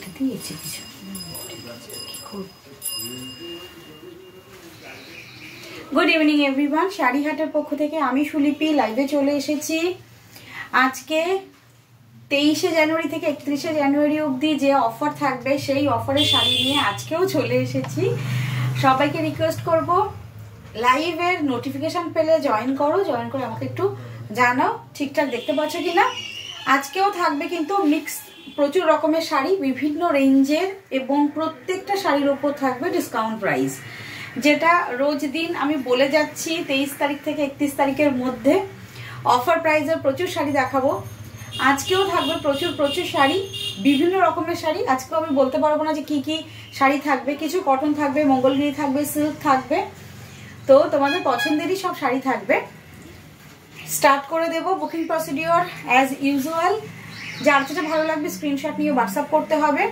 খুলতে দিয়েছি কিছু। গুড ইভিনিং এভরিওয়ান, শাড়িহাটের পক্ষ থেকে আমি সুলিপি লাইভে চলে এসেছি। আজকে 23শে জানুয়ারি থেকে 31শে জানুয়ারি অবধি যে অফার থাকবে সেই অফারের শাড়ি নিয়ে আজকেও চলে এসেছি। সবাইকে রিকোয়েস্ট করব লাইভের নোটিফিকেশন পেলে জয়েন করো, জয়েন করে আমাকে একটু জানাও ঠিকঠাক দেখতে পাচ্ছ কিনা। আজকেও থাকবে কিন্তু মিক্স প্রচুর রকমের শাড়ি বিভিন্ন রেঞ্জের, এবং প্রত্যেকটা শাড়ির উপর থাকবে ডিসকাউন্ট প্রাইস, যেটা রোজ দিন আমি বলে যাচ্ছি। 23 তারিখ থেকে 31 তারিখের মধ্যে অফার প্রাইসের প্রচুর শাড়ি দেখাবো। আজকেও থাকবে প্রচুর শাড়ি, বিভিন্ন রকমের শাড়ি। আজকেও আমি বলতে পারবো না যে কি কি শাড়ি থাকবে, কিছু কটন থাকবে, মঙ্গলগিরি থাকবে, সিল্ক থাকবে, তো তোমাদের পছন্দেরই সব শাড়ি থাকবে। স্টার্ট করে দেব বুকিং প্রসিডিওর অ্যাজ ইউজুয়াল। যার যেটা ভালো লাগবে স্ক্রিনশট নিয়ে হোয়াটসঅ্যাপ করতে হবে।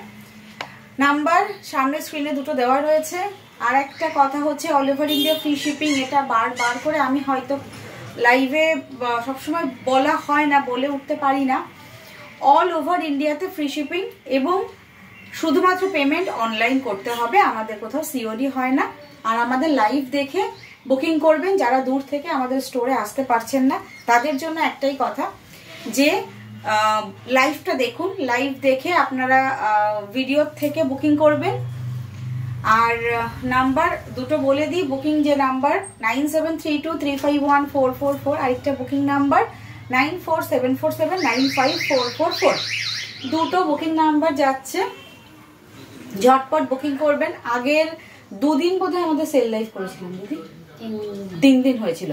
নাম্বার সামনে স্ক্রিনে দুটো দেওয়া রয়েছে। আর একটা কথা হচ্ছে all over India free shipping. এটা বার করে আমি হয়তো লাইভে সবসময় বলা হয় না, বলে উঠতে পারি না। অল ওভার ইন্ডিয়াতে ফ্রি শিপিং, এবং শুধুমাত্র পেমেন্ট অনলাইন করতে হবে, আমাদের কোথাও সিওডি হয় না। আর আমাদের লাইভ দেখে বুকিং করবেন। যারা দূর থেকে আমাদের স্টোরে আসতে পারছেন না তাদের জন্য একটাই কথা যে লাইভটা দেখুন, লাইভ দেখে আপনারা ভিডিও থেকে বুকিং করবেন। আর নাম্বার দুটো বলে দিই, বুকিং যে নাম্বার 9732351444, আরেকটা বুকিং নাম্বার 9474795444, দুটো বুকিং নাম্বার যাচ্ছে। ঝটপট বুকিং করবেন। আগের দুদিন বোধহয় আমাদের সেল লাইভ করেছিলাম দিদি, 3 দিন হয়েছিল।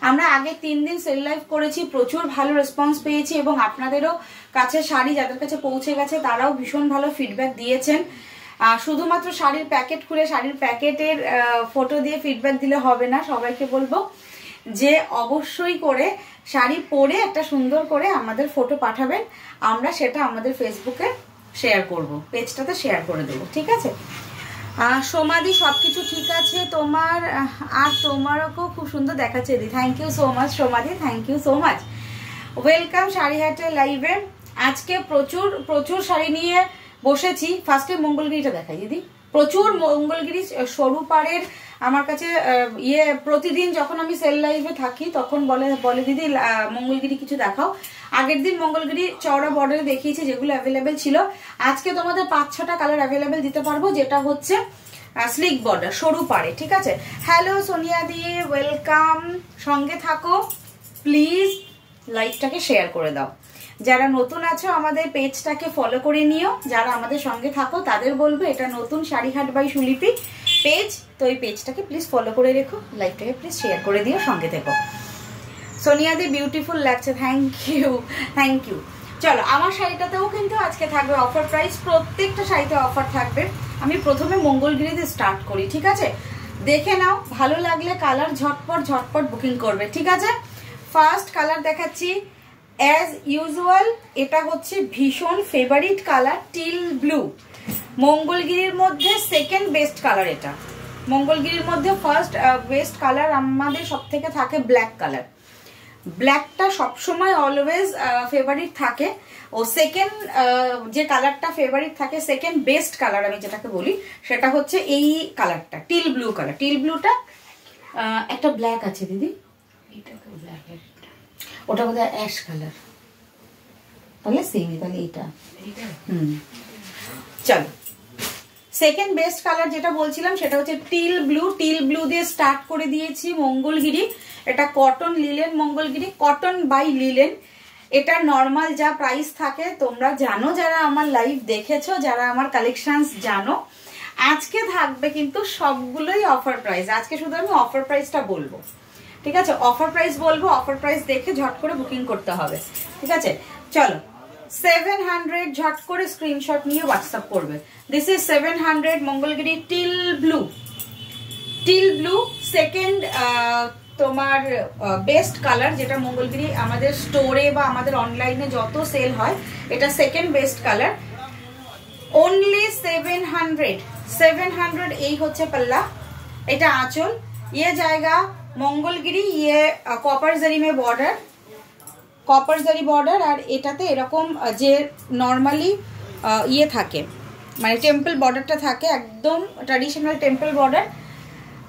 আমরা আগে 3 দিন সেল লাইভ করেছি, প্রচুর ভালো রেসপন্স পেয়েছি, এবং আপনাদেরও কাছে শাড়ি যাদের কাছে পৌঁছে গেছে তারাও ভীষণ ভালো ফিডব্যাক দিয়েছেন। শুধুমাত্র শাড়ির প্যাকেট খুলে শাড়ির প্যাকেটের ফটো দিয়ে ফিডব্যাক দিলে হবে না। সবাইকে বলবো যে অবশ্যই করে শাড়ি পরে একটা সুন্দর করে আমাদের ফটো পাঠাবেন, আমরা সেটা আমাদের ফেসবুকে শেয়ার করব, পেজটাতে শেয়ার করে দেবো, ঠিক আছে। সোমাদি সবকিছু ঠিক আছে তোমার, আর তোমারও খুব সুন্দর দেখাচ্ছে দিদি। থ্যাংক ইউ সো মাচ সোমাদি, thank you so much. Welcome শাড়িহাটের লাইভে। আজকে প্রচুর শাড়ি নিয়ে বসেছি। ফার্স্টে মঙ্গলগিরিটা দেখাই দিদি। প্রচুর মঙ্গলগিরি সরু পাড়ের আমার কাছে প্রতিদিন যখন আমি সেল লাইভে থাকি তখন বলে দিদি মঙ্গলগিরি কিছু দেখাও। আগের দিন মঙ্গলগিরি চওড়া বর্ডারে দেখিয়েছি যেগুলো অ্যাভেলেবেল ছিল। আজকে তোমাদের 5-6টা কালার অ্যাভেলেবেল দিতে পারবো, যেটা হচ্ছে স্লিক বর্ডার সরু পাড়ে, ঠিক আছে। হ্যালো সোনিয়া দি, ওয়েলকাম। সঙ্গে থাকো প্লিজ, লাইভটাকে শেয়ার করে দাও। যারা নতুন আছো আমাদের পেজটাকে ফলো করে নিও। যারা আমাদের সঙ্গে থাকো তাদের বলবো এটা নতুন শাড়িহাট বাই সুলিপি পেজ, তো এই পেজটাকে প্লিজ ফলো করে রেখো, লাইভটাকে প্লিজ শেয়ার করে দিও, সঙ্গে থেকো। সোনিয়া দি বিউটিফুল লাগছে, থ্যাংক ইউ। চলো, আমার শাড়িটাতেও কিন্তু আজকে থাকবে অফার প্রাইস, প্রত্যেকটা শাড়িতে অফার থাকবে। আমি প্রথমে মঙ্গলগিরিতে স্টার্ট করি, ঠিক আছে। দেখে নাও, ভালো লাগলে কালার ঝটপট বুকিং করবে, ঠিক আছে। ফার্স্ট কালার দেখাচ্ছি অ্যাজ ইউজুয়াল। এটা হচ্ছে ভীষণ ফেভারিট কালার, টিল ব্লু। মঙ্গলগিরির মধ্যে সেকেন্ড বেস্ট কালার এটা। মঙ্গলগিরির মধ্যে ফার্স্ট বেস্ট কালার আমাদের সব থেকে থাকে ব্ল্যাক কালার। ব্ল্যাকটা সবসময় অলওয়েজ ফেভারিট থাকে। ও সেকেন্ড যে কালারটা ফেভারিট থাকে, সেকেন্ড বেস্ট কালার আমি যেটাকে বলি, সেটা হচ্ছে এই কালারটা, টিল ব্লু কালার। টিল ব্লুটা একটা ব্ল্যাক আছে দিদি, ওটা বোধহয় অ্যাশ কালার, তাহলে সেমই, তাহলে এইটা। চলো, সেকেন্ড বেস্ট কালার যেটা বলছিলাম সেটা হচ্ছে টিল ব্লু। টিল ব্লু দিয়ে স্টার্ট করে দিয়েছি মঙ্গলগিরি। এটা cotton linen Mangalgiri, cotton by linen. এটা নর্মাল যা প্রাইস থাকে তোমরা জানো, যারা আমার লাইভ দেখেছো, যারা আমার কালেকশনস জানো। আজকে থাকবে কিন্তু সবগুলোই অফার প্রাইস। আজকে শুধু আমি অফার প্রাইসটা বলবো, ঠিক আছে। অফার প্রাইস বলবো, অফার প্রাইস দেখে ঝট করে বুকিং করতে হবে, ঠিক আছে। চলো, 700 ঝট করে স্ক্রিনশট নিয়ে হোয়াটসঅ্যাপ করবে। This is 700 Mangalagiri till blue. Teal blue second তোমার বেস্ট কালার, যেটা মঙ্গলগিরি আমাদের স্টোরে বা আমাদের অনলাইনে যত সেল হয়, এটা সেকেন্ড বেস্ট কালার। অনলি 700। এই হচ্ছে পাল্লা, এটা আঁচল। ये जाएगा मंगलगिरी, ये कॉपर जरी में बॉर्डर, कॉपर जरी बॉर्डर। और एटाते एरकम जे नर्माली ये थाके মানে টেম্পল বর্ডারটা থাকে, একদম ট্র্যাডিশনাল টেম্পল বর্ডার।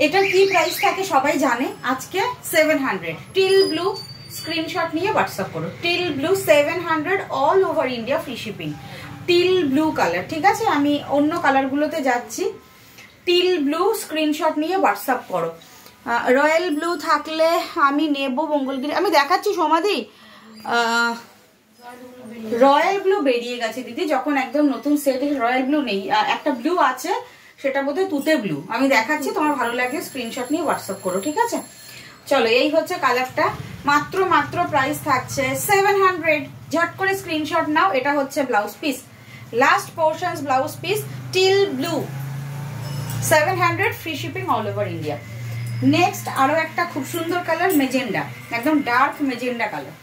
এটার কি প্রাইস থাকে সবাই জানে। আজকে 700 টিল ব্লু, স্ক্রিনশট নিয়ে হোয়াটসঅ্যাপ করো। Teal blue 700 all over India, free shipping. Teal blue colour, ঠিক আছে, আমি অন্য কালারগুলোতে যাচ্ছি। টিল ব্লু স্ক্রিনশট নিয়ে হোয়াটসঅ্যাপ করো। রয়্যাল ব্লু থাকলে আমি নেব মঙ্গলগিরি, আমি দেখাচ্ছি সমাধি। রয়্যাল ব্লু বেরিয়ে গেছে দিদি, যখন একদম নতুন সেট রয়্যাল ব্লু নেই, একটা ব্লু আছে সেটা বোধহয় তুতে ব্লু, আমি দেখাচ্ছি, তোমার ভালো লাগলে স্ক্রিনশট নিয়ে হোয়াটসঅ্যাপ করো, ঠিক আছে। চলো, এই হচ্ছে কালারটা, মাত্র প্রাইস থাকছে 700। ঝট করে স্ক্রিনশট নাও। এটা হচ্ছে blouse piece, last portions blouse piece, teal blue 700, free shipping all over India. Next আরো একটা খুব সুন্দর কালার, মেজেন্ডা, একদম ডার্ক মেজেন্ডা কালার,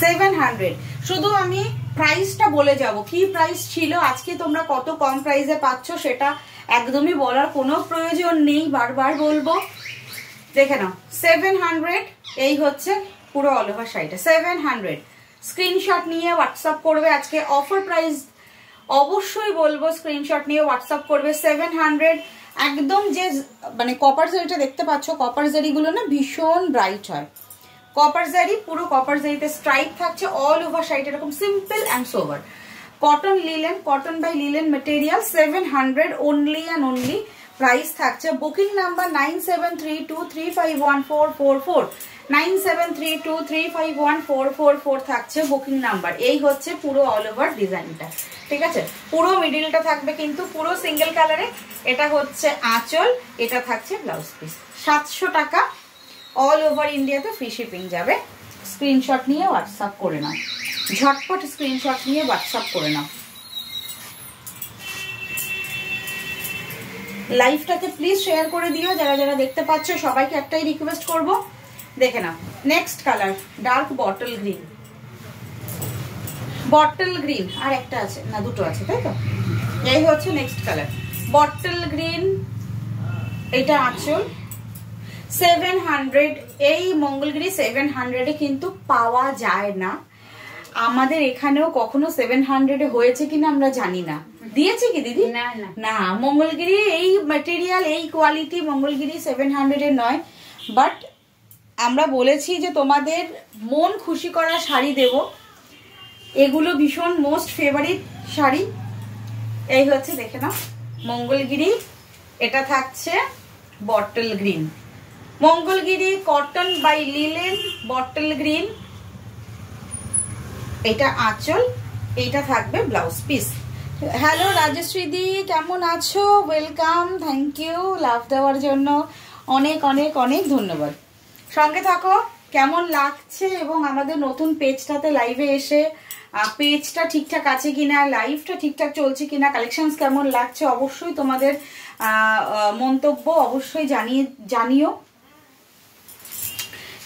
700। শুধু আমি প্রাইসটা বলে যাব, কি প্রাইস ছিল, আজকে তোমরা কত কম প্রাইসে পাচ্ছ সেটা একদমই বলার কোনো প্রয়োজন নেই, বারবার বলবো। দেখে নাও 700, এই হচ্ছে পুরো অল ওভার শাড়িটা 700। স্ক্রিনশট নিয়ে হোয়াটসঅ্যাপ করবে। আজকে অফার প্রাইস অবশ্যই বলবো, স্ক্রিনশট নিয়ে হোয়াটসঅ্যাপ করবে 700। একদম যে মানে কপার জারিটা দেখতে পাচ্ছ, কপার জারিগুলো না ভীষণ ব্রাইট হয়, কপার জারি, পুরো কপার জারিতে স্ট্রাইপ থাকছে অল ওভার শাড়িটা, এরকম simple and sober. Cotton linen, cotton by linen material, 700 only and only. Price থাকছে, বুকিং নাম্বার 9732351444, 9732351444 থাকছে বুকিং নাম্বার। এই হচ্ছে পুরো অল ওভার ডিজাইনটা, ঠিক আছে। পুরো মিডিলটা থাকবে কিন্তু পুরো সিঙ্গেল কালারে। এটা হচ্ছে আঁচল, এটা থাকছে ব্লাউজ পিস। 700 টাকা, অল ওভার ইন্ডিয়াতে ফ্রি শিপিং যাবে। স্ক্রিনশট নিয়ে হোয়াটসঅ্যাপ করে নাও, ঝটপট স্ক্রিনশট নিয়ে হোয়াটসঅ্যাপ করে নাও। লাইভটাকে প্লিজ শেয়ার করে দিও, যারা যারা দেখতে পাচ্ছ সবাইকে একটাই রিকোয়েস্ট করব, দেখে নাও। Next colour, dark bottle green, bottle green, আর একটা আছে না, দুটো আছে, তাই তো। এই হচ্ছে নেক্সট কালার, বটল গ্রিন, এটা আঁচল, 700। এই মঙ্গলগিরি 700-এ কিন্তু পাওয়া যায় না, আমাদের এখানেও কখনো 700-এ হয়েছে কিনা আমরা জানি না। দিয়েছে কি দিদি? না না, মঙ্গলগিরি এই ম্যাটেরিয়াল, এই কোয়ালিটি মঙ্গলগিরি 700-এ নয়। বাট আমরা বলেছি যে তোমাদের মন খুশি করা শাড়ি দেব, এগুলো ভীষণ মোস্ট ফেভারিট শাড়ি। এই হচ্ছে, দেখে নাও, মঙ্গলগিরি, এটা থাকছে bottle green, Mangalgiri cotton by linen bottle green, এটা আঁচল, এইটা থাকবে ব্লাউজ পিস। হ্যালো রাজশ্রী দি, কেমন আছো? ওয়েলকাম, থ্যাংক ইউ লাভ দেওয়ার জন্য, অনেক অনেক অনেক ধন্যবাদ। সঙ্গে থাকো, কেমন লাগছে, এবং আমাদের নতুন পেজটাতে লাইভে এসে পেজটা ঠিকঠাক আছে কিনা, লাইভটা ঠিকঠাক চলছে কিনা, কালেকশনস কেমন লাগছে, অবশ্যই তোমাদের মন্তব্য অবশ্যই জানিও।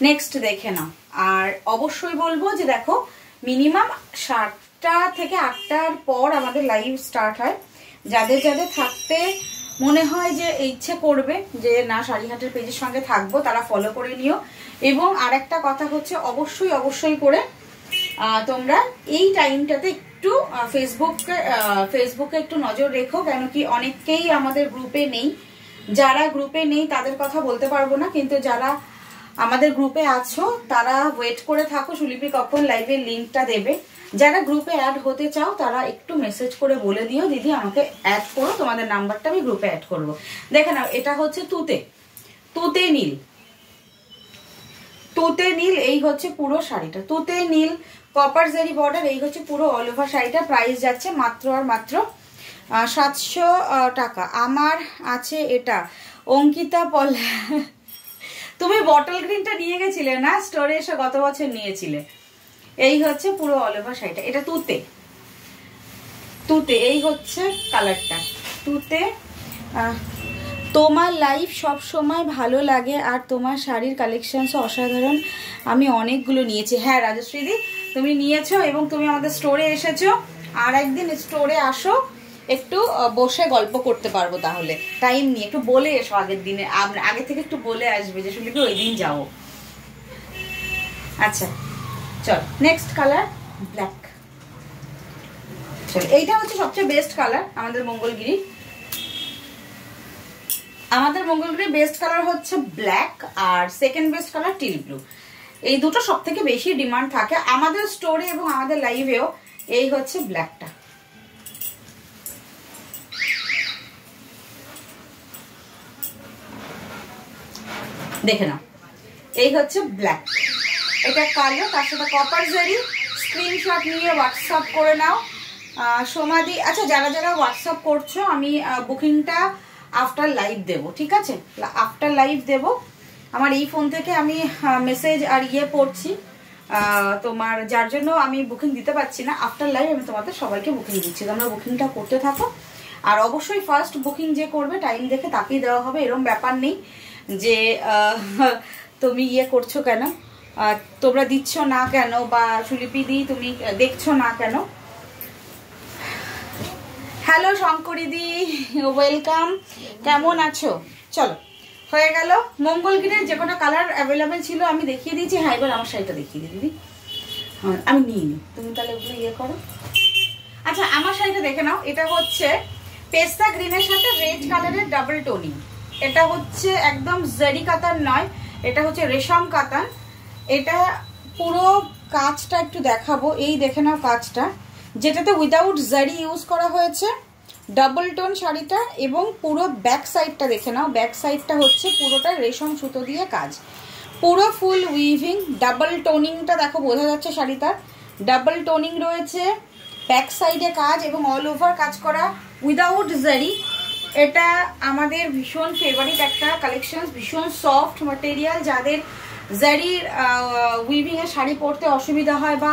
নেক্সট দেখে নাও। আর অবশ্যই বলবো যে দেখো, মিনিমাম 7টা থেকে 8টার পর আমাদের লাইভ স্টার্ট হয়। যাদের যাদের থাকতে মনে হয় যে ইচ্ছে করবে যে না শাড়িহাটের পেজের সঙ্গে থাকবো, তারা ফলো করে নিও। এবং আরেকটা কথা হচ্ছে, অবশ্যই করে তোমরা এই টাইমটাতে একটু ফেসবুকে একটু নজর রেখো, কেন কি অনেকেই আমাদের গ্রুপে নেই। যারা গ্রুপে নেই তাদের কথা বলতে পারবো না, কিন্তু যারা আমাদের গ্রুপে আছো তারা ওয়েট করে থাকো, সুলিপি কখন লাইভের লিঙ্কটা দেবে। যারা গ্রুপে অ্যাড হতে চাও তারা একটু মেসেজ করে বলে দিও, দিদি আমাকে অ্যাড করো, তোমাদের নাম্বারটা আমি গ্রুপে অ্যাড করবো। দেখে নাও, এটা হচ্ছে তুতে নীল, এই হচ্ছে পুরো শাড়িটা, তুতে নীল কপার জারি বর্ডার, এই হচ্ছে পুরো অল ওভার শাড়িটা। প্রাইস যাচ্ছে মাত্র আর মাত্র 700 টাকা। আমার আছে এটা, অঙ্কিতা পল, তুমি বটল গ্রিনটা নিয়ে গেছিলে না স্টোরে এসে, গত বছর নিয়েছিলে। এই হচ্ছে পুরো অল ওভার শাড়িটা, এটা তুতে, এই হচ্ছে কালারটা তুতে। তোমার লাইভ সব সময় ভালো লাগে, আর তোমার শাড়ির কালেকশনস অসাধারণ, আমি অনেকগুলো নিয়েছি। হ্যাঁ রাজশ্রীদি, তুমি নিয়েছো এবং তুমি আমাদের স্টোরে এসেছো, আর একদিন স্টোরে আসো, একটু বসে গল্প করতে পারবো, তাহলে টাইম নিয়ে একটু বলে এসো, আগের দিনে আগে থেকে একটু বলে আসবে যে শুনলে ওই দিন যাও। আচ্ছা চল, নেক্সট কালার ব্ল্যাক, চলো, এইটা হচ্ছে সবচেয়ে বেস্ট কালার আমাদের মঙ্গলগিরি। আমাদের মঙ্গলগিরির বেস্ট কালার হচ্ছে ব্ল্যাক, আর second best colour teal blue. এই দুটো সব থেকে বেশি ডিমান্ড থাকে আমাদের স্টোরে এবং আমাদের লাইভেও। এই হচ্ছে ব্ল্যাকটা, দেখে নাও। এই হচ্ছে ব্ল্যাক, এটা কালো, তার সাথে কপার জারি। স্ক্রিনশট নিয়ে হোয়াটসঅ্যাপ করে নাও সোমাদি। আচ্ছা, যারা যারা হোয়াটসঅ্যাপ করছো, আমি বুকিংটা আফটার লাইভ দেব, ঠিক আছে? আফটার লাইভ দেব। আমার এই ফোন থেকে আমি মেসেজ আর পড়ছি তোমার, যার জন্য আমি বুকিং দিতে পারছি না। আফটার লাইভ আমি তোমাদের সবাইকে বুকিং দিচ্ছি, তোমরা বুকিংটা করতে থাকো। আর অবশ্যই ফার্স্ট বুকিং যে করবে টাইম দেখে তাকেই দেওয়া হবে, এরকম ব্যাপার নেই যে তুমি করছো কেন, তোমরা দিচ্ছ না কেন, বা সুলিপি দি তুমি দেখছো না কেন। হ্যালো শঙ্করিদি, ওয়েলকাম, কেমন আছো? চলো, হয়ে গেল। মঙ্গলগিরির যে কোনো কালার অ্যাভেলেবেল ছিল আমি দেখিয়ে দিয়েছি। হ্যাঁ, এবার আমার শাড়িটা দেখিয়ে দিই দিদি। হ্যাঁ, আমি নিয়ে নিই, তুমি তাহলে ওগুলো করো। আচ্ছা, আমার শাড়িটা দেখে নাও। এটা হচ্ছে পেস্তা গ্রিনের সাথে রেড কালারের ডাবল টোনিং। এটা হচ্ছে একদম জারি কাতান নয়, এটা হচ্ছে রেশম কাতান। এটা পুরো কাজটা একটু দেখাবো, এই দেখে নাও কাজটা, যেটাতে উইদাউট জারি ইউজ করা হয়েছে, ডাবল টোন শাড়িটা। এবং পুরো ব্যাক সাইডটা দেখে নাও, ব্যাক সাইডটা হচ্ছে পুরোটা রেশম সুতো দিয়ে কাজ, পুরো ফুল উইভিং। ডাবল টোনিংটা দেখো, বোঝা যাচ্ছে শাড়িটার ডাবল টোনিং রয়েছে, ব্যাক সাইডে কাজ এবং অল ওভার কাজ করা উইদাউট জারি। এটা আমাদের ভীষণ ফেভারিট একটা কালেকশন, ভীষণ সফট ম্যাটেরিয়াল। যাদের জারির উইভিং এর শাড়ি পরতে অসুবিধা হয়, বা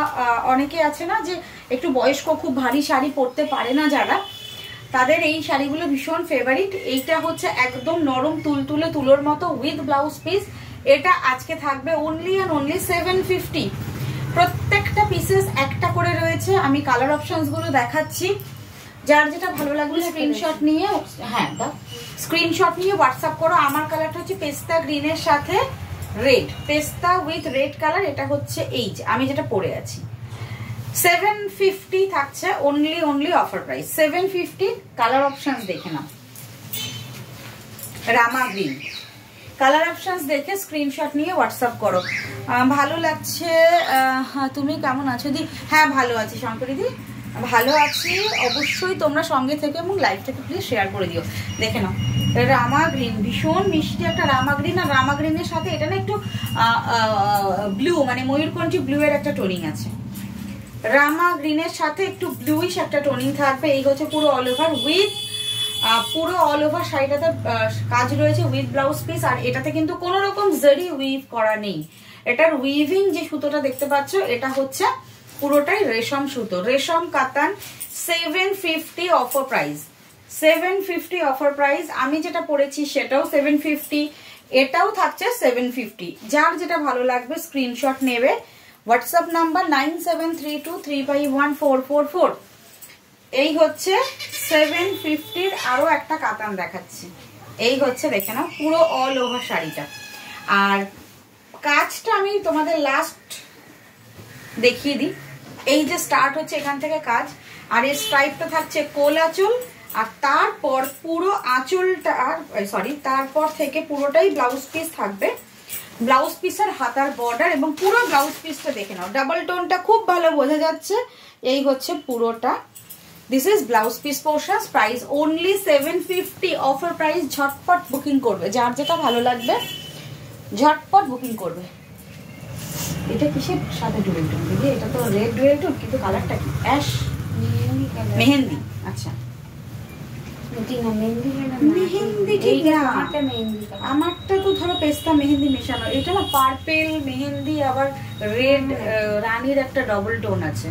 অনেকে আছে না যে একটু বয়স্ক, খুব ভারী শাড়ি পরতে পারে না যারা, তাদের এই শাড়িগুলো ভীষণ ফেভারিট। এইটা হচ্ছে একদম নরম তুলতুলে তুলোর মতো উইথ ব্লাউজ পিস। এটা আজকে থাকবে অনলি অ্যান্ড অনলি 750। প্রত্যেকটা পিসেস একটা করে রয়েছে। আমি কালার অপশনস গুলো দেখাচ্ছি, যার যেটা ভালো লাগবে স্ক্রিনশট নিয়ে, হ্যাঁ দাও, স্ক্রিনশট নিয়ে হোয়াটসঅ্যাপ করো। আমার কালারটা হচ্ছে পেস্তা গ্রিনের সাথে রেড, পেস্তা উইথ রেড কালার। এটা হচ্ছে এই যে আমি যেটা পরে আছি। 750 থাকছে only offer price 750। Colour options দেখে নাও, রামা গ্রিন। কালার অপশনস দেখে স্ক্রিনশট নিয়ে হোয়াটসঅ্যাপ করো। ভালো লাগছে, তুমি কেমন আছো দি? হ্যাঁ, ভালো আছি শঙ্করী দি, ভালো আছি। অবশ্যই তোমরা সঙ্গে থেকে এবং লাইভটাকে প্লিজ শেয়ার করে দিও। দেখে নাও, রামা গ্রিন, ভীষণ মিষ্টি একটা রামা গ্রিন। আর রামা গ্রিনের সাথে এটা না একটু ব্লু, মানে ময়ূরকণ্ঠী ব্লু এর একটা টোনিং আছে। রামা গ্রিনের সাথে একটু ব্লুইশ একটা টোনিং থাকবে। এই হচ্ছে পুরো অল ওভার উইথ, পুরো অল ওভার শাড়িটাতে কাজ রয়েছে উইথ ব্লাউজ পিস। আর এটাতে কিন্তু কোনো রকম জারি উইভ করা নেই। এটার উইভিং যে সুতোটা দেখতে পাচ্ছ, এটা হচ্ছে পুরোটাই রেশম সুতো, রেশম কাতান। 750 অফার প্রাইস, 750 অফার প্রাইস। আমি যেটা পরেছি সেটাও 750, এটাও থাকছে 750। যার যেটা ভালো লাগবে স্ক্রিনশট নেবে। WhatsApp number 9732351444। এই হচ্ছে 750-র আরো একটা কাতান দেখাচ্ছি। এই হচ্ছে দেখে নাও পুরো অল ওভার শাড়িটা। আর কাজটা আমি তোমাদের লাস্ট দেখিয়ে দিই। এই যে স্টার্ট হচ্ছে এখান থেকে কাজ, আর এই স্ট্রাইপটা থাকছে কোল আঁচল। আর তারপর পুরো আঁচলটা, তারপর থেকে পুরোটাই ব্লাউজ পিস থাকবে। ব্লাউজ পিসের হাতার বর্ডার এবং পুরো ব্লাউজ পিসটা দেখে নাও, ডাবল টোনটা খুব ভালো বোঝা যাচ্ছে। এই হচ্ছে পুরোটা, this is blouse piece portion. Price only 750 offer price. ঝটপট বুকিং করবে, যার যেটা ভালো লাগবে ঝটপট বুকিং করবে। এটা কিসের সাথে ডুয়েল টোন দিদি? এটা তো রেড ডুয়েল টোন, কিন্তু কালারটা কি? অ্যাশ মেহেন্দি। আচ্ছা, আমারটা তো ধরো পেস্তা মেহেন্দি মেশানো, এটা না পার্পেল মেহেন্দি, আবার রেড রানীর একটা ডবল টোন আছে।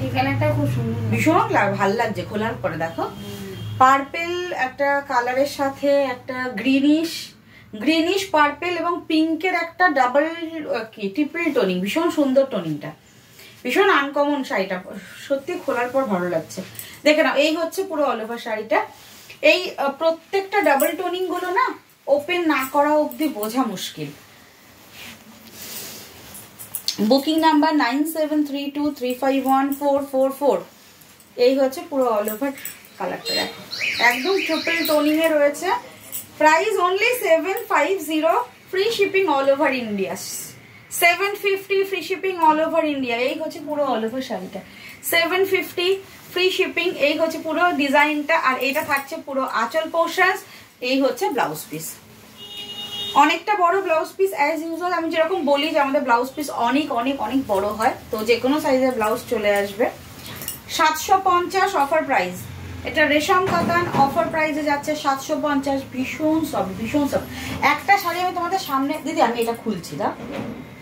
খুব সুন্দর, ভীষণ ভালো লাগছে খোলার পরে। দেখো, পার্পেল একটা কালারের সাথে একটা গ্রিনিশ পার্পেল এবং পিঙ্কের একটা ডাবল ট্রিপল টোনিং, ভীষণ সুন্দর টোনিংটা, ভীষণ আনকমন শাড়িটা। সত্যি খোলার পর ভালো লাগছে। দেখে নাও, এই হচ্ছে পুরো অল ওভার শাড়িটা। এই প্রত্যেকটা ডাবল টোনিং গুলো না ওপেন না করা অবধি বোঝা মুশকিল। Booking number 9732351444। এই হচ্ছে পুরো অল ওভার কালারটা, দেখো একদম ট্রিপল টোনিং এ রয়েছে। Price only 750, free shipping all over India. 750 free shipping all over India. এই হচ্ছে পুরো অল ওভার শাড়িটা, 750 ফ্রি শিপিং। এই হচ্ছে পুরো ডিজাইনটা, আর এটা থাকছে পুরো আঁচল পোর্শন। এই হচ্ছে ব্লাউজ পিস, অনেকটা বড় ব্লাউজ পিস। অ্যাজ ইউজুয়াল আমি যেরকম বলি যে আমাদের ব্লাউজ পিস অনেক অনেক অনেক বড় হয়, তো যে কোনো সাইজের ব্লাউজ চলে আসবে। 750 অফার প্রাইস। এটা রেশম কাতান, অফার প্রাইসে যাচ্ছে 750। ভীষণ সফট, ভীষণ সফট। একটা শাড়ি আমি তোমাদের সামনে, দিদি আমি এটা খুলছি, দাও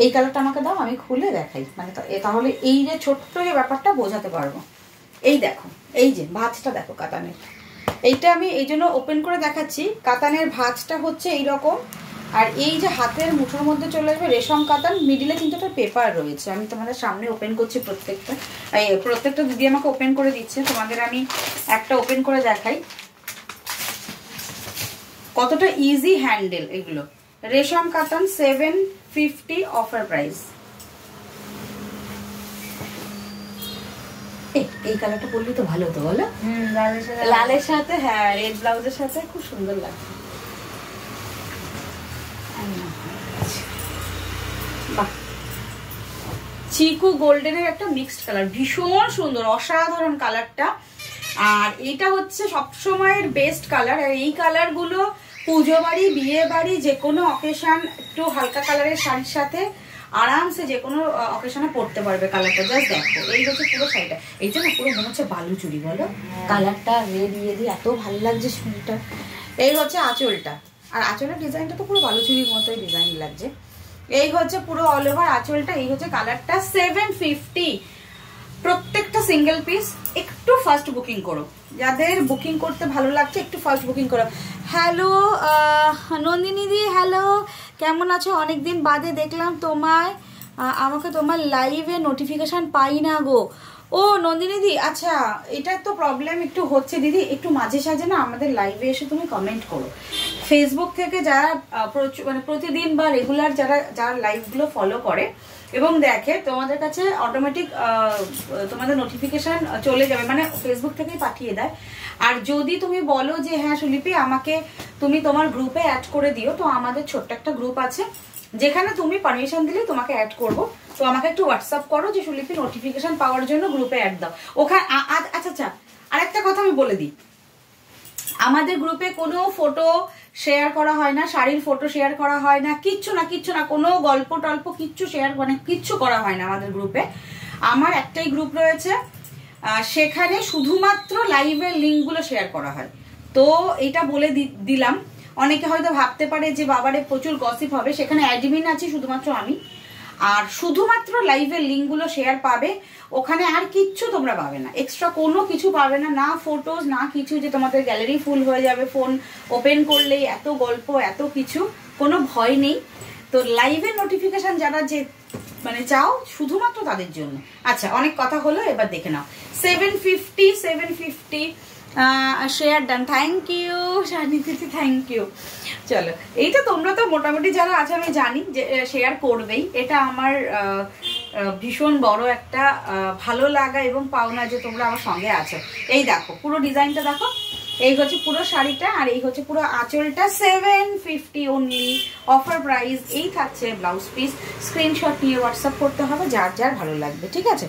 এই কালারটা আমাকে দাও, আমি খুলে দেখাই, মানে তাহলে এই যে ছোট্ট যে ব্যাপারটা বোঝাতে পারবো। এই দেখো, এই যে ভাঁজটা দেখো কাতানের, এইটা আমি এই জন্য ওপেন করে দেখাচ্ছি। কাতানের ভাঁজটা হচ্ছে এইরকম, আর এই যে হাতের মুঠোর মধ্যে চলে আসবে রেশম কাতান, মিডিলে কিন্তু একটা পেপার রয়েছে। আমি তোমাদের সামনে ওপেন করছি প্রত্যেকটা দিদি আমাকে ওপেন করে দিচ্ছে, তোমাদের আমি একটা ওপেন করে দেখাই কতটা ইজি হ্যান্ডেল এগুলো। রেশম কাতান 750 অফার প্রাইস। এই কালারটা পরলে তো ভালো হতো বলো, লালের সাথে, হ্যাঁ রেড ব্লাউজের সাথে খুব সুন্দর লাগবে। চিকু গোল্ডেনের একটা মিক্সড কালার, ভীষণ সুন্দর, অসাধারণ কালারটা। আর এটা হচ্ছে সবসময়ের বেস্ট কালার। আর এই কালারগুলো পুজো বাড়ি, বিয়ে বাড়ি, যে কোনো অকেশন, একটু হালকা কালারের শাড়ির সাথে আরামসে যে কোনো অকেশনে পরতে পারবে। কালারটা জাস্ট দেখো, এই হচ্ছে পুরো শাড়িটা। এইটা না পুরো মনে হচ্ছে বালুচুরি বলো, কালারটা রেড ইয়ে দিয়ে এত ভালো লাগছে শাড়িটা। এই হচ্ছে আঁচলটা, আর আঁচলের ডিজাইনটা তো পুরো বালুচুরির মতোই ডিজাইন লাগছে। এই হচ্ছে পুরো অল ওভার আঁচলটা। এই হচ্ছে কালারটা, 750 প্রত্যেকটা সিঙ্গেল পিস। একটু ফার্স্ট বুকিং করো, যাদের বুকিং করতে ভালো লাগছে একটু ফার্স্ট বুকিং করো। হ্যালো নন্দিনী দি, হ্যালো, কেমন আছো? অনেকদিন বাদে দেখলাম তোমায়, আমাকে তোমার লাইভে নোটিফিকেশন পাই না গো। ও নন্দিনী দি, আচ্ছা এটা তো প্রবলেম একটু হচ্ছে দিদি, একটু মাঝে সাঝে না আমাদের লাইভে এসে তুমি কমেন্ট করো। ফেসবুক থেকে যারা মানে প্রতিদিন বা রেগুলার যারা লাইভগুলো ফলো করে এবং দেখে, তোমাদের কাছে অটোমেটিক তোমাদের নোটিফিকেশন চলে যাবে, মানে ফেসবুক থেকেই পাঠিয়ে দেয়। আর যদি তুমি বলো যে হ্যাঁ সুলিপি আমাকে তুমি তোমার গ্রুপে অ্যাড করে দিও, তো আমাদের ছোট্ট একটা গ্রুপ আছে যেখানে তুমি পারমিশন দিলে তোমাকে অ্যাড করবো। তো আমাকে একটু হোয়াটসঅ্যাপ করো যে সুলিপি নোটিফিকেশন পাওয়ার জন্য গ্রুপে অ্যাড দাও ওখানে। আচ্ছা আচ্ছা, আরেকটা কথা আমি বলে দিই, আমাদের গ্রুপে কোনো ফটো শেয়ার করা হয় না, শাড়ির ফটো শেয়ার করা হয় না, কিচ্ছু না কিচ্ছু না, কোনো গল্প টল্প কিচ্ছু শেয়ার, মানে কিচ্ছু করা হয় না আমাদের গ্রুপে। আমার একটাই গ্রুপ রয়েছে, সেখানে শুধুমাত্র লাইভের লিঙ্কগুলো শেয়ার করা হয়। তো এটা বলে দিলাম, অনেকে হয়তো ভাবতে পারে যে বাবারে প্রচুর গসিপ হবে, সেখানে অ্যাডমিন আছি শুধুমাত্র আমি, আর শুধুমাত্র লাইভের লিঙ্কগুলো শেয়ার পাবে ওখানে, আর কিচ্ছু তোমরা পাবে না, এক্সট্রা কোনো কিছু পাবে না, না ফটোজ না কিছু যে তোমাদের গ্যালারি ফুল হয়ে যাবে ফোন ওপেন করলেই এত গল্প এত কিছু, কোনো ভয় নেই। তো লাইভের নোটিফিকেশন যারা যে মানে চাও শুধুমাত্র তাদের জন্য। আচ্ছা অনেক কথা হলো, এবার দেখে নাও। 750 share done, thank you Shaniti, thank you. চলো, এইটা তোমরা তো মোটামুটি যারা আছে আমি জানি যে শেয়ার করবেই, এটা আমার ভীষণ বড় একটা ভালো লাগা এবং পাওনা যে তোমরা আমার সঙ্গে আছো। এই দেখো পুরো ডিজাইনটা দেখো, এই হচ্ছে পুরো শাড়িটা, আর এই হচ্ছে পুরো আঁচলটা। 750 অনলি অফার প্রাইস। এই থাকছে ব্লাউজ পিস। স্ক্রিনশট নিয়ে হোয়াটসঅ্যাপ করতে হবে যার যার ভালো লাগবে, ঠিক আছে?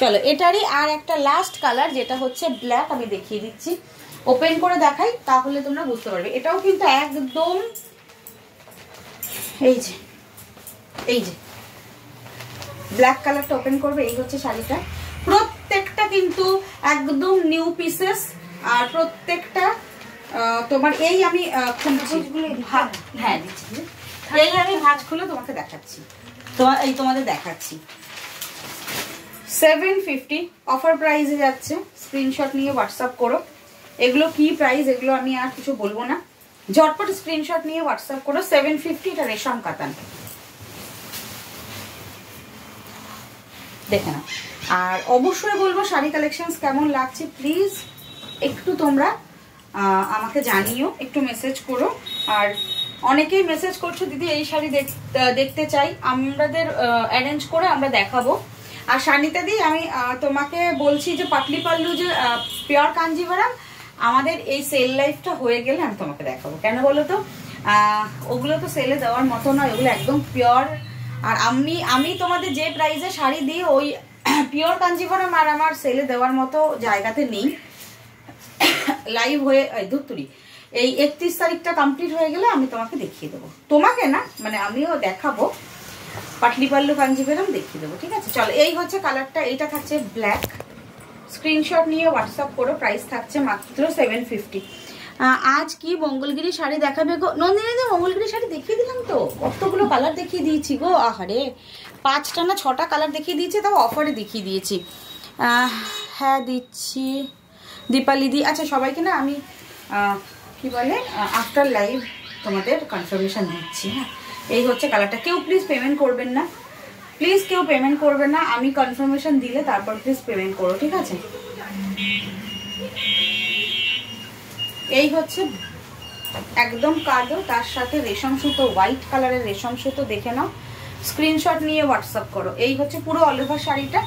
চলো, এটারই আর একটা লাস্ট কালার যেটা হচ্ছে ব্ল্যাক, আমি দেখিয়ে দিচ্ছি, ওপেন করে দেখাই তাহলে তোমরা বুঝতে পারবে। এটাও কিন্তু একদম এই যে ব্ল্যাক কালারটা ওপেন করবে। এই হচ্ছে শাড়িটা, প্রত্যেকটা কিন্তু একদম নিউ পিসেস, আর প্রত্যেকটা তোমার এই আমি হ্যাঁ দিচ্ছি, এই আমি ভাঁজ খুলে তোমাকে দেখাচ্ছি, তোমাদের দেখাচ্ছি। 750 অফার প্রাইসে যাচ্ছে, স্ক্রিনশট নিয়ে হোয়াটসঅ্যাপ করো। এগুলো কি প্রাইস এগুলো আমি আর কিছু বলবো না, ঝটপট স্ক্রিনশট নিয়ে হোয়াটসঅ্যাপ করো। 750, এটা রেশম কাতান, দেখে নাও। আর অবশ্যই বলবো শাড়ি কালেকশনস কেমন লাগছে প্লিজ একটু তোমরা আমাকে জানিও, একটু মেসেজ করো। আর অনেকেই মেসেজ করছো দিদি এই শাড়ি দেখতে চাই, আমাদের অ্যারেঞ্জ করে আমরা দেখাবো। আর সানিতা দি আমি তোমাকে বলছি যে পাটলি পাল্লু যে পিওর কাঞ্জিভারাম আমাদের এই সেল লাইফটা হয়ে গেলে আমি তোমাকে দেখাবো। কেন বলো তো, ওগুলো তো সেলে দেওয়ার মতো নয়, ওগুলো একদম পিওর। আর আমি তোমাদের যে প্রাইসে শাড়ি দিই ওই পিওর কাঞ্জিভারাম আর আমার সেলে দেওয়ার মতো জায়গাতে নেই। লাইভ হয়ে ধুত্তুরি এই 31 তারিখটা কমপ্লিট হয়ে গেলে আমি তোমাকে দেখিয়ে দেবো, তোমাকে না মানে আমিও দেখাবো, পাটলি পাল্লু কাঞ্জিভারাম দেখিয়ে দেবো, ঠিক আছে? চলো, এই হচ্ছে কালারটা, এইটা থাকছে ব্ল্যাক। স্ক্রিনশট নিয়ে হোয়াটসঅ্যাপ করো, প্রাইস থাকছে মাত্র 750। আজ কি মঙ্গলগিরি শাড়ি দেখাবে গো নন্দিনী? মঙ্গলগিরি শাড়ি দেখিয়ে দিলাম তো, কতগুলো কালার দেখিয়ে দিয়েছি গো। আহারে 5টা না 6টা কালার দেখিয়ে দিয়েছি, তাও অফারে দেখিয়ে দিয়েছি। হ্যাঁ দিচ্ছি দীপালি দি। আচ্ছা সবাইকে না আমি কি বলে আফটার লাইভ তোমাদের কনফার্মেশন দিচ্ছি। হ্যাঁ, এই হচ্ছে কালারটা। কেউ প্লিজ পেমেন্ট করবেন না, প্লিজ কেউ পেমেন্ট করবেন না, আমি কনফার্মেশন দিলে তারপর প্লিজ পেমেন্ট করো, ঠিক আছে? এই হচ্ছে একদম কালো, তার সাথে রেশম সুতো, হোয়াইট কালারের রেশম সুতো, দেখে নাও, স্ক্রিনশট নিয়ে হোয়াটসঅ্যাপ করো। এই হচ্ছে পুরো অল ওভার শাড়িটা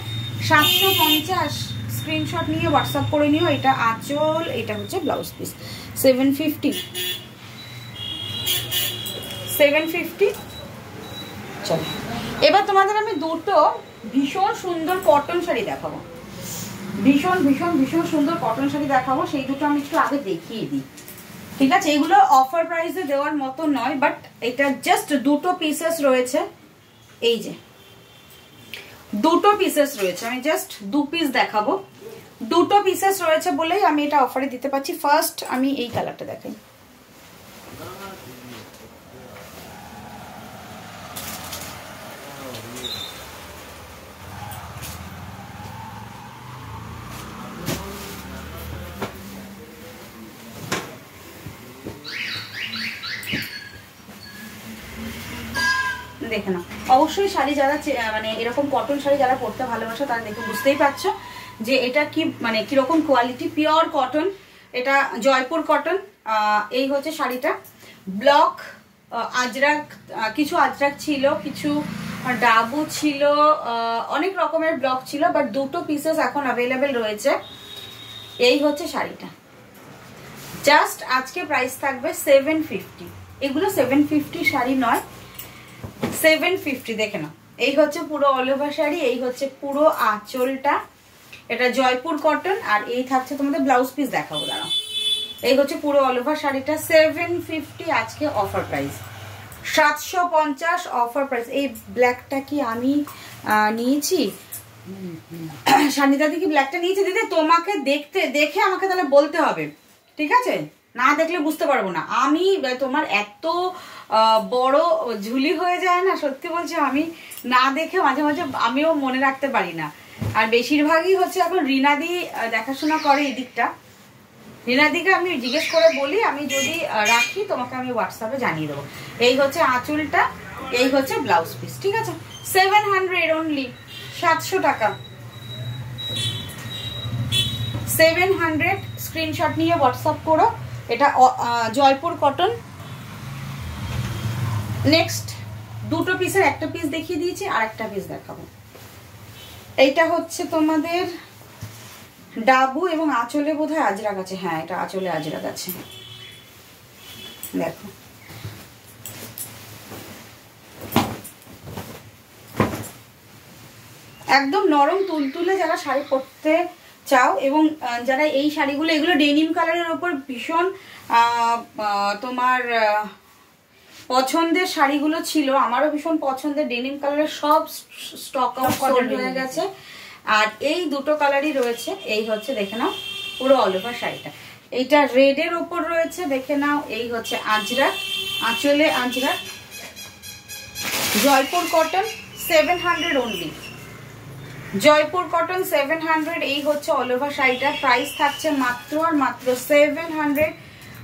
750, স্ক্রিনশট নিয়ে হোয়াটসঅ্যাপ করে নিও। এটা আঁচল, এটা হচ্ছে ব্লাউজ পিস। 750। চলো, এবার তোমাদের আমি দুটো ভীষণ সুন্দর কটন শাড়ি দেখাবো, ভীষণ ভীষণ ভীষণ সুন্দর কটন শাড়ি দেখাবো। সেই দুটো আমি একটু আগে দেখিয়ে দিই, ঠিক আছে? এগুলো অফার প্রাইসে দেওয়ার মতো নয়, বাট এটা জাস্ট দুটো পিসেস রয়েছে। এই যে দুটো পিসেস রয়েছে, আমি জাস্ট 2 পিস দেখাবো। দুটো পিসেস রয়েছে বলেই আমি এটা অফারে দিতে পারছি। ফার্স্ট আমি এই কালারটা দেখাই, দেখে না। অবশ্যই শাড়ি যারা মানে এরকম কটন শাড়ি যারা পরতে ভালোবাসো তারা দেখে বুঝতেই পারছো যে এটা কি মানে কিরকম কোয়ালিটি। পিওর কটন, এটা জয়পুর কটন। এই হচ্ছে শাড়িটা। ব্লক আজরাক, কিছু আজরাক ছিল, কিছু ডাবু ছিল, অনেক রকমের ব্লক ছিল, বাট দুটো পিসেস এখন অ্যাভেলেবেল রয়েছে। এই হচ্ছে শাড়িটা, জাস্ট আজকে প্রাইস থাকবে 750। এগুলো 750 শাড়ি নয়, 750, দেখে নাও। এই হচ্ছে পুরো অল ওভার শাড়ি, এই হচ্ছে পুরো আঁচলটা, এটা জয়পুর কটন। আর এই থাকছে তোমাদের ব্লাউজ পিস, দেখাবো দাঁড়াও। এই হচ্ছে পুরো অল ওভার শাড়িটা 750 আজকে অফার প্রাইস। 750 offer price. এই ব্ল্যাকটা কি আমি নিয়েছি? সানিতা দি কি ব্ল্যাকটা নিয়েছি? দিদি তোমাকে দেখে আমাকে তাহলে বলতে হবে, ঠিক আছে? না দেখলে বুঝতে পারবো না। আমি তোমার এত বড় ঝুলি হয়ে যায় না, সত্যি বলছি, আমি না দেখে মাঝে মাঝে আমিও মনে রাখতে পারি না। আর বেশিরভাগই হচ্ছে এখন রিনাদি দেখাশোনা করে এই দিকটা। রিনাদিকে আমি জিজ্ঞেস করে বলি, আমি যদি রাখি তোমাকে আমি হোয়াটসঅ্যাপে জানিয়ে দেবো। এই হচ্ছে আঁচলটা, এই হচ্ছে ব্লাউজ পিস, ঠিক আছে? 700 অনলি, 700 টাকা, 700। স্ক্রিনশট নিয়ে হোয়াটসঅ্যাপ করো। এটা জয়পুর কটন। নেক্সট দুটো পিসের একটা পিস দেখিয়ে দিয়েছি, আর একটা পিস দেখাবো। এইটা হচ্ছে তোমাদের ডাবু এবং আঁচলে বোধহয় আজরাক আছে। হ্যাঁ, এটা আঁচলে আজরাক আছে, দেখো। একদম নরম তুলতুলে যারা শাড়ি পরতে চাও, এবং যারা এই শাড়িগুলো, এগুলো ডেনিম কালারের ওপর ভীষণ তোমার পছন্দের শাড়িগুলো ছিল, আমারও ভীষণ পছন্দের। ডেনিম কালারের সব স্টক আউট হয়ে গেছে, আর এই দুটো কালারই রয়েছে। এই হচ্ছে, দেখে নাও, পুরো অল ওভার শাড়িটা। এইটা রেডের ওপর রয়েছে, দেখে নাও। এই হচ্ছে আজরাক, আঁচলে Ajrak, Jaipur cotton, 700 only. Jaipur cotton 700। এই হচ্ছে অল ওভার শাড়িটা, প্রাইস থাকছে মাত্র আর মাত্র 700।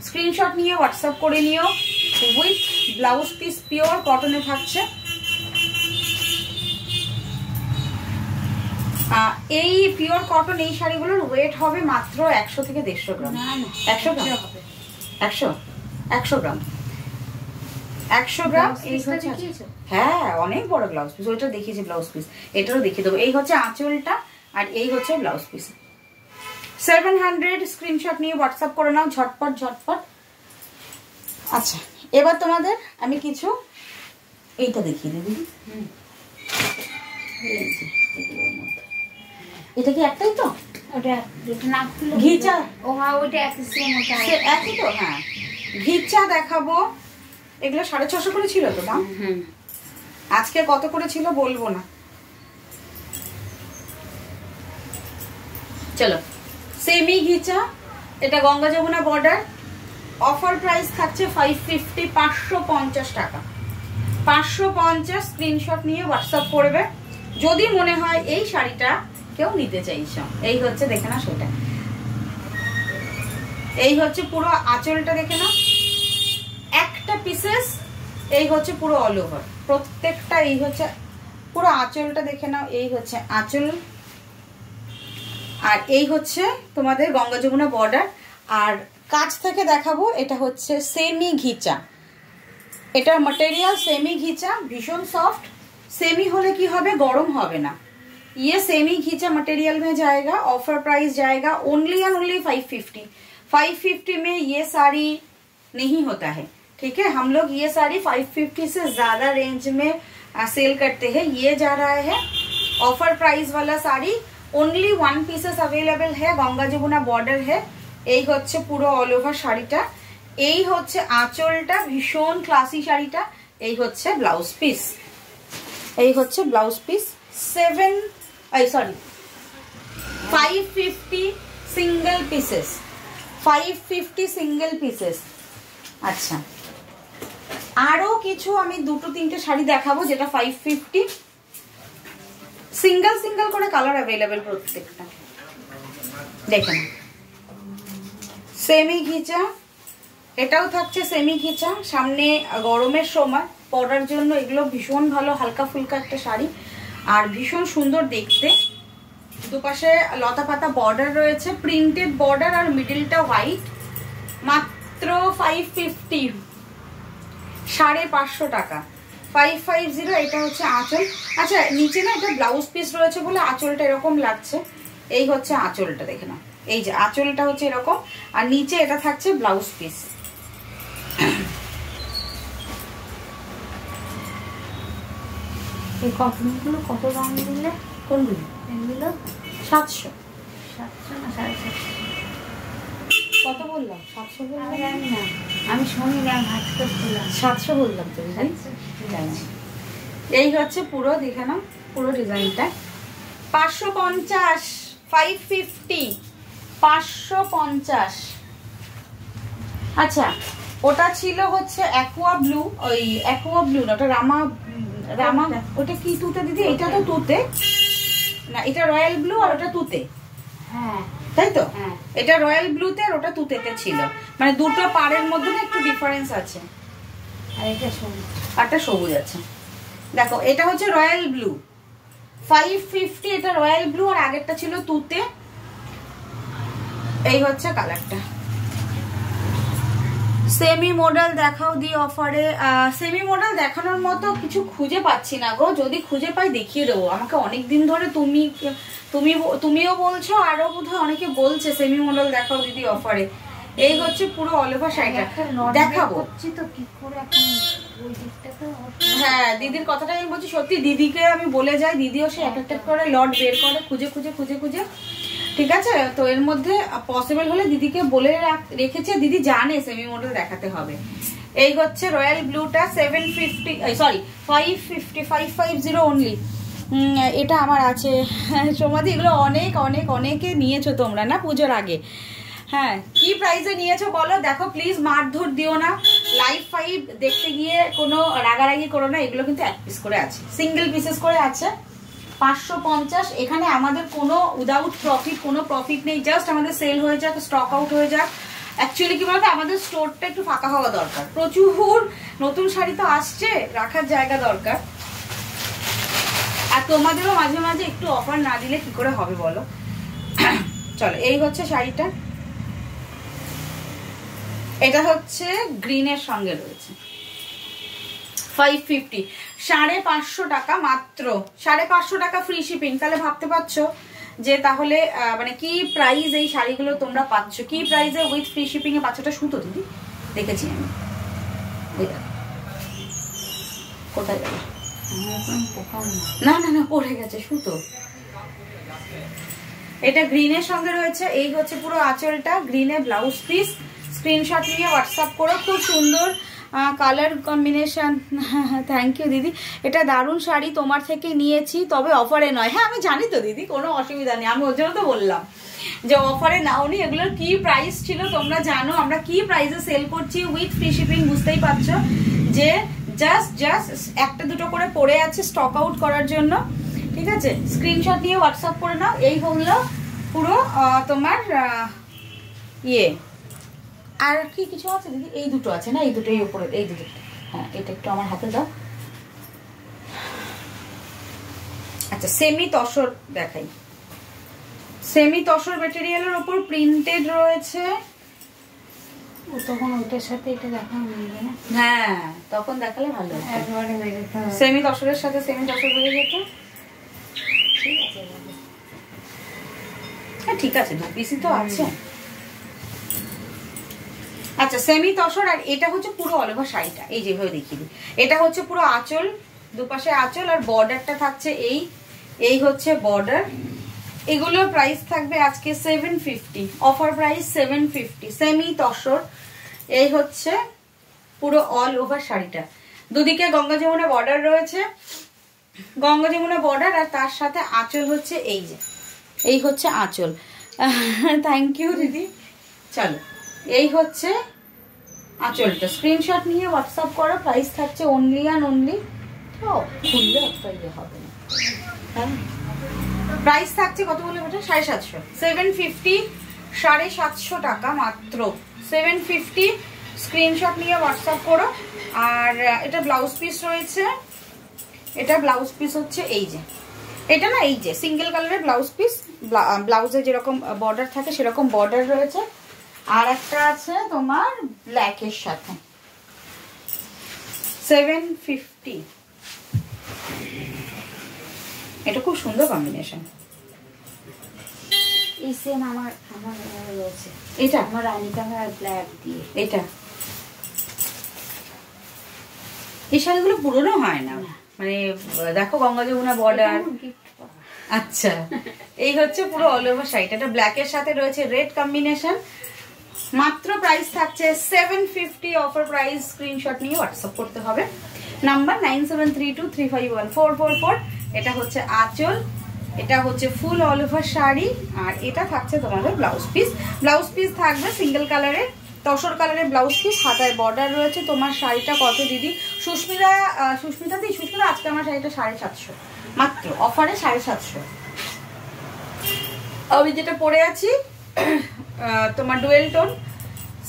স্ক্রিনশট নিয়ে হোয়াটসঅ্যাপ করে নিও। উইথ ব্লাউজ পিস পিওর কটনে থাকছে। এই পিওর কটন এই শাড়িগুলোর ওয়েট হবে মাত্র 100 থেকে 150 গ্রাম। 100 গ্রাম হবে, 100 গ্রাম। 100 গ্রাম। হ্যাঁ অনেক বড় ব্লাউজ পিস, ওইটা দেখিয়েছি ব্লাউজ পিস, এটারও দেখিয়ে দেবো। এই হচ্ছে আঁচলটা আর এই হচ্ছে ব্লাউজ পিস। 700 স্ক্রিনশট নিয়ে হোয়াটসঅ্যাপ করে নাও ঝটপট ঝটপট। আচ্ছা এবার তোমাদের আমি কিছু এইটা দেখিয়ে দিই দিদি। এটা কি একটাই তো? ওটা না ঘিচা। ও হ্যাঁ ওইটা একই সেম, ওটা একই তো। হ্যাঁ ঘিচা দেখাবো। এগুলো 650 করে ছিল তো দাম? আজকে কত করে ছিল বলবো না। চলো সেমি ঘিচা, এটা Ganga Jamuna border, offer price থাকছে 550, 550 টাকা। 550 স্ক্রিনশট নিয়ে হোয়াটসঅ্যাপ করবে যদি মনে হয় এই শাড়িটা কেউ নিতে চাইছো। এই হচ্ছে দেখে না সেটা, এই হচ্ছে পুরো আঁচলটা দেখে না, একটা পিসেস। এই হচ্ছে পুরো অল ওভার প্রত্যেকটা। এই হচ্ছে পুরো আঁচলটা দেখে নাও, এই হচ্ছে আঁচল আর এই হচ্ছে তোমাদের গঙ্গা যমুনা বর্ডার। আর কাছ থেকে দেখাবো, এটা হচ্ছে সেমি ঘিচা, এটার মটেরিয়াল সেমি ঘিচা, ভীষণ সফট। सेमी होले की होबे गरम होबे ना। ये सेमी घिचा मटेरियल में जाएगा, ऑफर प्राइस जाएगा ओनली एंड ओनली 550। 550 में ये साड़ी नहीं होता है, ठीक है। हम लोग ये साड़ी 550 से ज्यादा रेंज में सेल करते हैं। ये जा रहा है ऑफर प्राइस वाला साड़ी, ओनली 1 पीसेस अवेलेबल है। गंगा যমুনা बॉर्डर है। এই হচ্ছে পুরো অল ওভার শাড়িটা, এই হচ্ছে আঁচলটা, ভীষণ ক্লাসি শাড়িটা। এই হচ্ছে ব্লাউজ পিস, এই হচ্ছে blouse piece. 550 single pieces, 550 single pieces. আচ্ছা আরো কিছু আমি দুটো তিনটে শাড়ি দেখাবো যেটা 550 সিঙ্গেল সিঙ্গেল করে কালার অ্যাভেলেবেল প্রত্যেকটা। দেখেন সেমি ঘিচা, এটাও থাকছে সেমি ঘিচা। সামনে গরমের সময় পরার জন্য এগুলো ভীষণ ভালো, হালকা ফুলকা একটা শাড়ি আর ভীষণ সুন্দর দেখতে। দুপাশে লতা পাতা বর্ডার রয়েছে, প্রিন্টেড বর্ডার আর মিডলটা হোয়াইট। মাত্র 550, 550 টাকা, 550। এটা হচ্ছে আঁচল। আচ্ছা নিচে না এটা ব্লাউজ পিস রয়েছে বলে আঁচলটা এরকম লাগছে। এই হচ্ছে আঁচলটা দেখে না, এই যে আঁচলটা হচ্ছে এরকম আর নিচে এটা থাকছে ব্লাউজ পিস। এই কটনগুলো কত দাম দিলে? কোনগুলো? এগুলো 700। 700 না 750? কত বললাম? 700 বললাম? আমি জানি না, আমি শুনি না, ভাত করছিলাম। 700 বললাম তো। এই হচ্ছে পুরো দেখে না, পুরো ডিজাইনটা 550, 550, 550। আচ্ছা ওটা ছিল হচ্ছে অ্যাকোয়া ব্লু, ওই অ্যাকোয়া ব্লু না, ওটা রামা রামা, ওটা কি তুতে দিদি? এটা তো তুতে না, এটা রয়্যাল ব্লু আর ওটা তুতে। হ্যাঁ তাই তো? হ্যাঁ এটা রয়্যাল ব্লুতে আর ওটা তুতেতে ছিল, মানে দুটো পাড়ের মধ্যে না একটু ডিফারেন্স আছে। আর এটা সবুজ, আরটা সবুজ আছে। দেখো এটা হচ্ছে রয়্যাল ব্লু 550, এটা রয়্যাল ব্লু আর আগেরটা ছিল তুতে। এই হচ্ছে কালারটা। সেমি মডেল দেখাও দি অফারে। সেমি মডেল দেখানোর মতো কিছু খুঁজে পাচ্ছি না গো, যদি খুঁজে পাই দেখিয়ে দেবো। আমাকে অনেকদিন ধরে তুমিও বলছো, আরো বোধহয় অনেকে বলছে সেমি মডেল দেখাও দিদি অফারে। এই হচ্ছে পুরো অল ওভার শাড়িটা দেখাবো। তো কি করে এখন ওই দিকটা তো। হ্যাঁ দিদির কথাটা আমি বলছি, সত্যি দিদিকে আমি বলে যাই, দিদিও সে এক একটা করে লট বের করে খুঁজে খুঁজে খুঁজে খুঁজে। ঠিক আছে, তো এর মধ্যে পসিবল হলে দিদিকে বলে রেখেছে, দিদি জানে সেমি মডেল দেখাতে হবে। এই হচ্ছে রয়্যাল ব্লুটা 750, সরি 550, 550 অনলি। এটা আমার আছে সোমাদি। এগুলো অনেক অনেক অনেকে নিয়েছো তোমরা না পুজোর আগে। হ্যাঁ কি প্রাইসে নিয়েছো বলো? দেখো প্লিজ মারধর দিও না, লাইভ ফাইভ দেখতে গিয়ে কোনো রাগারাগি করো না। এগুলো কিন্তু 1 পিস করে আছে, সিঙ্গেল পিসেস করে আছে। 550। এখানে আমাদের কোনো উইদাউট প্রফিট, কোনো প্রফিট নেই, জাস্ট আমাদের সেল হয়ে যাক, স্টক আউট হয়ে যাক। অ্যাকচুয়ালি কি বলতো, আমাদের স্টোরটা একটু ফাঁকা হওয়া দরকার, প্রচুর নতুন শাড়ি তো আসছে, রাখার জায়গা দরকার। আর তোমাদেরও মাঝে মাঝে একটু অফার না দিলে কি করে হবে বলো। চলো এই হচ্ছে শাড়িটা, এটা হচ্ছে গ্রিনের সঙ্গে রয়েছে। 550, 550 টাকা মাত্র, 550 টাকা ফ্রি শিপিং। তাহলে ভাবতে পারছো যে তাহলে মানে কি প্রাইস এই শাড়িগুলো তোমরা পাচ্ছ, কি প্রাইসে উইথ ফ্রি শিপিং এ পাচ্ছ। এটা সুতো দিদি দেখেছি আমি, কোথায় গেল? না না না পড়ে গেছে সুতো। এটা গ্রিনের সঙ্গে রয়েছে, এই হচ্ছে পুরো আঁচলটা, গ্রিনে ব্লাউজ পিস। স্ক্রিনশট নিয়ে হোয়াটসঅ্যাপ করো, খুব সুন্দর কালার কম্বিনেশন। থ্যাংক ইউ দিদি, এটা দারুণ শাড়ি, তোমার থেকে নিয়েছি, তবে অফারে নয়। হ্যাঁ আমি জানি তো দিদি, কোনো অসুবিধা নেই, আমি ওর জন্য তো বললাম যে অফারে নাওনি। এগুলোর কি প্রাইস ছিল তোমরা জানো, আমরা কি প্রাইসে সেল করছি উইথ ফ্রি শিপিং, বুঝতেই পারছো যে জাস্ট একটা দুটো করে পড়ে আছে স্টক আউট করার জন্য। ঠিক আছে, স্ক্রিনশট নিয়ে হোয়াটসঅ্যাপ করে নাও। এই হলো পুরো তোমার ইয়ে। আর কি কিছু আছে দিদি? এই দুটো আছে না, এই দুটোই উপরে, এই দুটো। হ্যাঁ এটা একটু আমার হাতে দাও। আচ্ছা সেমি তসর দেখাই, সেমি তসর ম্যাটেরিয়ালের উপর প্রিন্টেড রয়েছে। তখন ওইটার সাথে এটা দেখা মিলবে না। হ্যাঁ তখন দেখালে ভালো, একবারে বেড়ে সেমি তসরের সাথে সেমি তসর বেড়ে যেত। ঠিক আছে, হ্যাঁ ঠিক আছে, 2 পিসই তো আছে। আচ্ছা সেমি তসর। আর এটা হচ্ছে পুরো অল ওভার শাড়িটা, এই যেভাবে দেখিয়ে দিই, এটা হচ্ছে পুরো আঁচল, দুপাশে আঁচল, আর বর্ডারটা থাকছে এই হচ্ছে বর্ডার। এগুলো প্রাইস থাকবে আজকে 750, অফার প্রাইস 750, সেমি তসর। এই হচ্ছে পুরো অল ওভার শাড়িটা, দুদিকে গঙ্গা যমুনা বর্ডার রয়েছে, গঙ্গা যমুনা বর্ডার, আর তার সাথে আঁচল হচ্ছে এই যে, এই হচ্ছে আঁচল। থ্যাংক ইউ দিদি। চলো এই হচ্ছে আঁচলটা, স্ক্রিনশট নিয়ে হোয়াটসঅ্যাপ করো। প্রাইস থাকছে অনলি অ্যান্ড অনলি, খুললে একটা ইয়ে হবে না। হ্যাঁ প্রাইস থাকছে কত বলে বেটা? 750, 750, 750 টাকা মাত্র, 750। স্ক্রিনশট নিয়ে হোয়াটসঅ্যাপ করো। আর এটা ব্লাউজ পিস রয়েছে, এটা ব্লাউজ পিস হচ্ছে এই যে, এটা না এই যে সিঙ্গেল কালারের ব্লাউজ পিস, ব্লাউজে যেরকম বর্ডার থাকে সেরকম বর্ডার রয়েছে। আর একটা আছে তোমার ব্ল্যাকের সাথে, 750। এটা খুব সুন্দর কম্বিনেশন। এই সেম আমার রয়েছে, এটা আমার রানিকা ব্ল্যাক দিয়ে। এটা এই শাড়িগুলো পুরনো হয় না, মানে দেখো গঙ্গা যমুনা বর্ডার। আচ্ছা এই হচ্ছে পুরো অল ওভার শাড়িটা, এটা ব্ল্যাকের সাথে রয়েছে রেড কম্বিনেশন। মাত্র প্রাইস থাকছে 750, অফার প্রাইস। স্ক্রিনশট নিয়ে হোয়াটসঅ্যাপ করতে হবে, নাম্বার 9732351444। এটা হচ্ছে আঁচল, এটা হচ্ছে ফুল অল ওভার শাড়ি, আর এটা থাকছে তোমাদের ব্লাউজ পিস। ব্লাউজ পিস থাকবে সিঙ্গেল কালারের, তসর কালারের ব্লাউজ পিস, হাতায় বর্ডার রয়েছে। তোমার শাড়িটা কত দিদি? সুস্মিতা দি, সুস্মিতা আজকে আমার শাড়িটা 750 মাত্র, অফারে 750। আমি যেটা পরে আছি তোমার ডুয়েল টোন,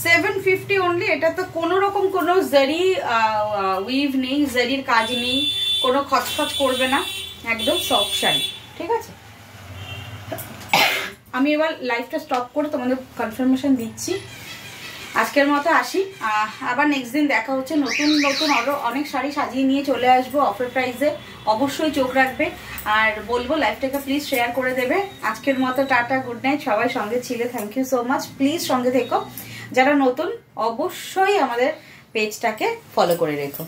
750 অনলি। এটা তো কোনো রকম কোনো জারি উইভ নেই, জারির কাজ নেই, কোনো খচখচ করবে না, একদম সফট শাড়ি। ঠিক আছে, আমি এবার লাইভটা স্টপ করে তোমাদের কনফার্মেশন দিচ্ছি। আজকের মতো আসি, আবার নেক্সট দিন দেখা হচ্ছে। নতুন নতুন আরো অনেক শাড়ি সাজিয়ে নিয়ে চলে আসবো অফার প্রাইসে, অবশ্যই চোখ রাখবে। আর বলবো লাইভটাকে প্লিজ শেয়ার করে দেবে। আজকের মতো টাটা, গুড নাইট, সবাই সঙ্গে ছিলে, thank you so much. Please সঙ্গে থেকো, যারা নতুন অবশ্যই আমাদের পেজটাকে ফলো করে রেখো।